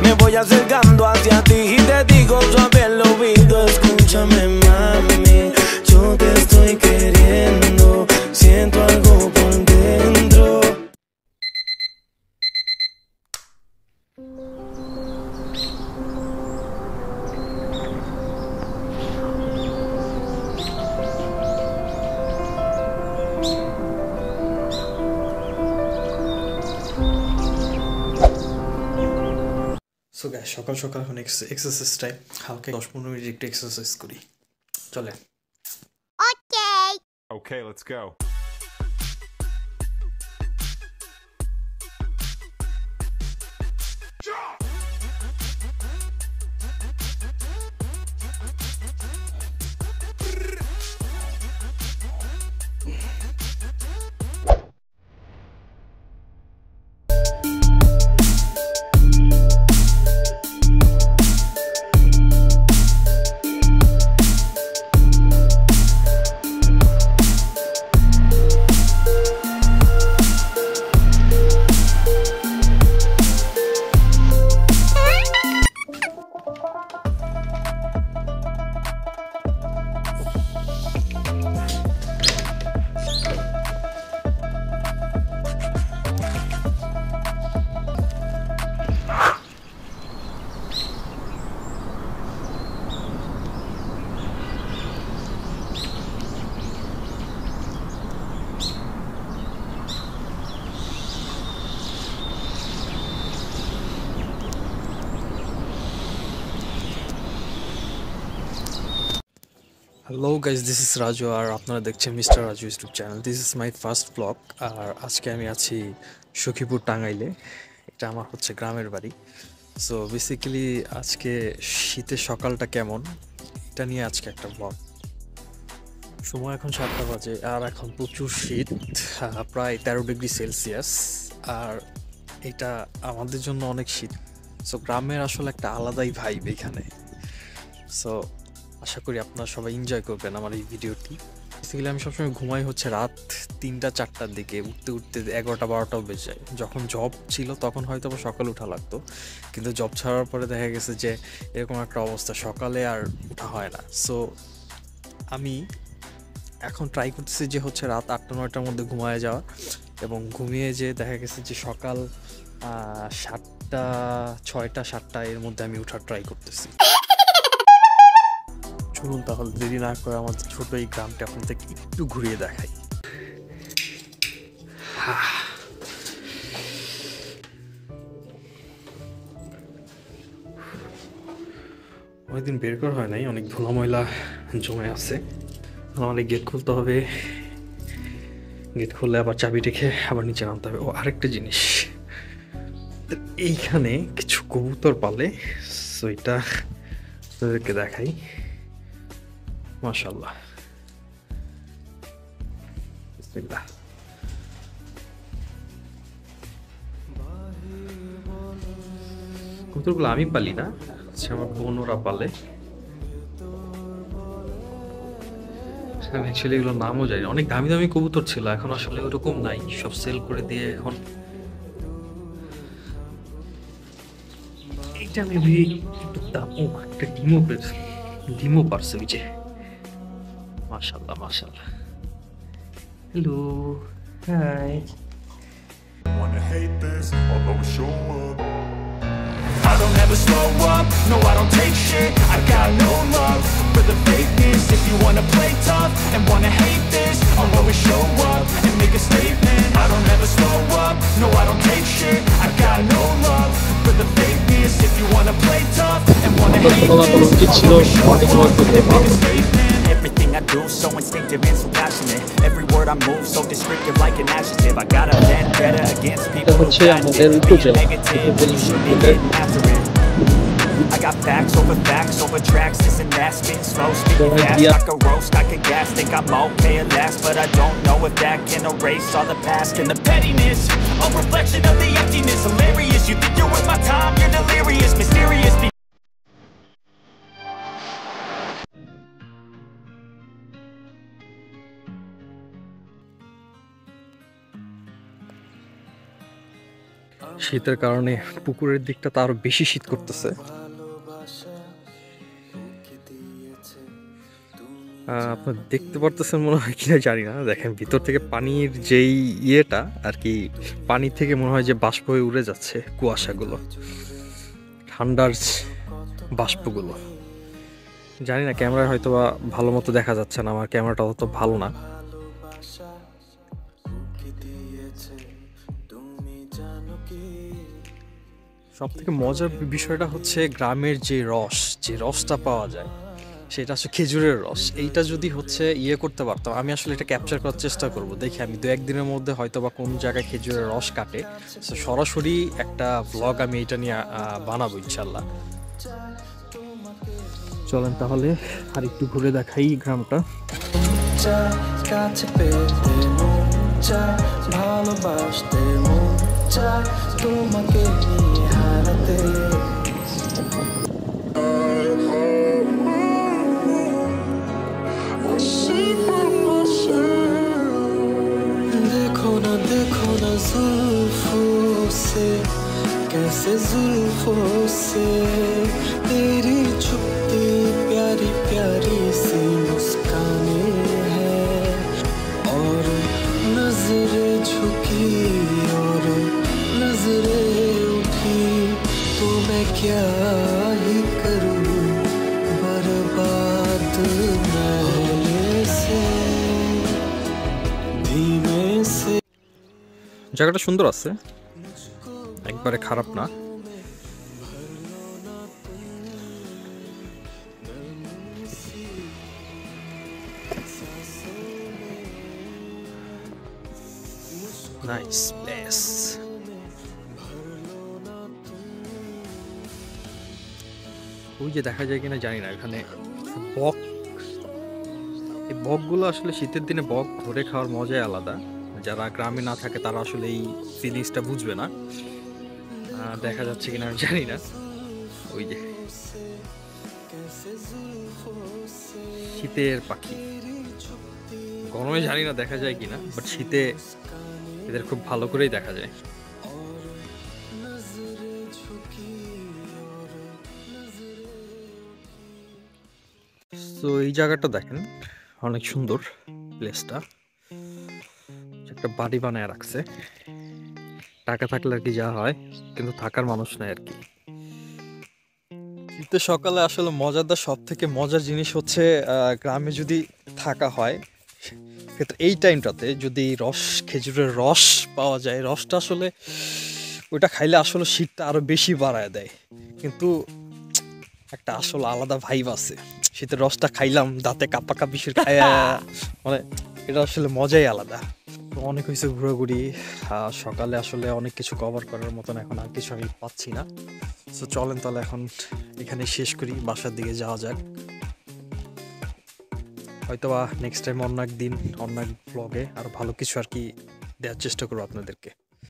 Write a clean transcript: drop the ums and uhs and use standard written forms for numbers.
Me voy acercando hacia ti y te digo suave al oído. Escúchame, mami, yo te estoy queriendo. Siento algo por dentro. So guys সকাল সকাল এখন exercise time হালকা 10-15 minute একটু exercise করি চলে Okay, let's go. Hello guys this is Raju আর আপনারা দেখছেন mister Raju YouTube channel this is my first vlog আর আজকে আমি আছি সখীপুর টাঙ্গাইলে এটা আমার হচ্ছে গ্রামের বাড়ি সো বেসিক্যালি আজকে শীতের সকালটা কেমন এটা নিয়ে আজকে একটা ব্লগ সময় এখন 7টা বাজে আর এখন প্রচুর শীত প্রায় 13 ডিগ্রি সেলসিয়াস আর এটা আমাদের জন্য অনেক শীত সো গ্রামের আসলে একটা আলাদাই ভাইব এখানে সো আশা করি আপনারা সবাই এনজয় করবেন আমার এই ভিডিওটি বেসিক্যালি আমি সবসময় ঘুমাই হচ্ছে রাত 3টা-4টার দিকে উঠতে উঠতে 11টা-12টাও বেজে যায় যখন জব ছিল তখন হয়তো সকালে উঠা লাগতো কিন্তু জব ছাড়ার পরে দেখা গেছে যে এরকম একটা অবস্থা সকালে আর উঠা হয় না সো আমি এখন ট্রাই করতেছি যে হচ্ছে রাত 8টা-9টার মধ্যে ঘুমায় যাওয়া এবং ঘুমিয়ে যে দেখা গেছে যে সকাল 7টা 6টা-7টা এর মধ্যে আমি ওঠার ট্রাই করতেছি চলুন তাহলে দেরি না করে আমাদের ছোট এই গ্রামটা আপনাদের একটু ঘুরিয়ে দেখাই অনেকদিন বের করা হয় নাই অনেক ধুলা ময়লা জমে আছে আমাদের গেট খুলতে হবে গেট খুললে আবার চাবি রেখে আবার নিচে নামতে হবে ও আরেকটা জিনিস এইখানে কিছু কবুতর পালে সো এটা তাদেরকে দেখাই মাশাআল্লাহ বিসমিল্লাহ কবুতরগুলো আমি পালি না আমার বোনরা পালে আমি অ্যাকচুয়ালি এগুলো নামও জানি অনেক দামি দামি কবুতর ছিল এখন আসলে ওরকম নাই সব সেল করে দিয়ে এখন এইটা মেবি একটু দাম একটা ডিমও পারছে ওই যে মাশাআল্লাহ মাশাআল্লাহ hello hi Wanna hate this, I'll always show up. I don't ever slow up, no I don't take shit. I got no love for the fakeness. If you wanna play tough and wanna hate this, I'll always show up and make a statement. I don't ever slow up, no I don't take shit. I got no love for the fakeness. If you wanna play tough and wanna hate this, I'll always show up and make a statement. Everything I do so instinctive and so passionate. Every word I move so descriptive like an adjective. I got a vendetta against people who got it. Being negative, you should be getting after it. I got facts over tracks. This and that, spitting slow, speaking fast. Like a roast, I can gas. Think I'm okay at last, but I don't know if that can erase all the past and the pettiness. A reflection of the emptiness. Hilarious, you think you're worth my time? You're delirious, mysterious. শীতের কারণে পুকুরের দিকটা তো আরো বেশি শীত করতেছে। আপনার দেখতে পারতেছেন মনে হয় কিনা জানি না, দেখেন ভিতর থেকে পানির যেই ইয়েটা আর কি, পানি থেকে মনে হয় যে বাষ্প হয়ে উড়ে যাচ্ছে, কুয়াশাগুলো, ঠান্ডার বাষ্পগুলো। জানি না, ক্যামেরায় হয়তো বা ভালো মতো দেখা যাচ্ছে না, আমার ক্যামেরাটা অত ভালো না। সব থেকে মজার বিষয়টা হচ্ছে গ্রামের যে রসটা পাওয়া যায়, সেটা হচ্ছে খেজুরের রস। এইটা যদি হচ্ছে করতে পারতাম, আমি আসলে এটা ক্যাপচার করার চেষ্টা করব। দেখি আমি 2-1 দিনের মধ্যে হয়তো বা কোন জায়গায় খেজুরের রস কাটে, সরাসরি একটা ব্লগ আমি এটা নিয়ে বানাবো ইনশাল্লাহ। চলেন তাহলে আর একটু ঘুরে দেখাই গ্রামটা। ভালোবাসতে মন চায় তোমাকে নিয়ে হারাতে। देखो ना जुल्फों से, कैसे जुल्फों से तेरी छुपती प्यारी प्यारी सी मुस्कानें हैं, और नजरें झुकी और नजरें उठी तो मैं क्या ही करूं, बर्बाद मैं से धीमे से। জায়গাটা সুন্দর আছে, একবারে খারাপ না। Nice place. ওই যে দেখা যায় কিনা জানি না, এখানে বক, এই বকগুলো আসলে শীতের দিনে বক ধরে খাওয়ার মজাই আলাদা। যারা গ্রামে না থাকে তারা আসলে এই ফিলিংসটা বুঝবে না। দেখা যাচ্ছে কিনা আমি জানি না। ওই যে শীতের পাখি, গরমে জানি না দেখা যায় কিনা, বাট শীতে এদের খুব ভালো করেই দেখা যায়। তো এই জায়গাটা দেখেন, অনেক সুন্দর প্লেসটা। একটা বাড়ি বানায় রাখছে, টাকা থাকলে আর কি যা হয়, কিন্তু থাকার মানুষ নাই আর কি। শীতের সকালে আসলে মজাদার, সব থেকে মজার জিনিস হচ্ছে গ্রামে যদি থাকা হয়, ক্ষেত্রে এই টাইমটাতে যদি খেজুরের রস পাওয়া যায়, রসটা আসলে ওইটা খাইলে আসলে শীতটা আরো বেশি বাড়ায় দেয়। কিন্তু একটা আসলে আলাদা ভাইব আছে, শীতের রসটা খাইলাম, দাঁতে কাপা কাপিসের খায়া, মানে এটা আসলে মজাই আলাদা। তো অনেক হয়েছে ঘোরাঘুরি, সকালে আসলে অনেক কিছু কভার করার মতন এখন আর কিছু আমি পাচ্ছি না। তো চলেন তাহলে এখন এখানে শেষ করি, বাসার দিকে যাওয়া যাক। হয়তোবা নেক্সট টাইম অন্য একদিন অন্য এক ব্লগে আরো ভালো কিছু আর কি দেওয়ার চেষ্টা করবো আপনাদেরকে।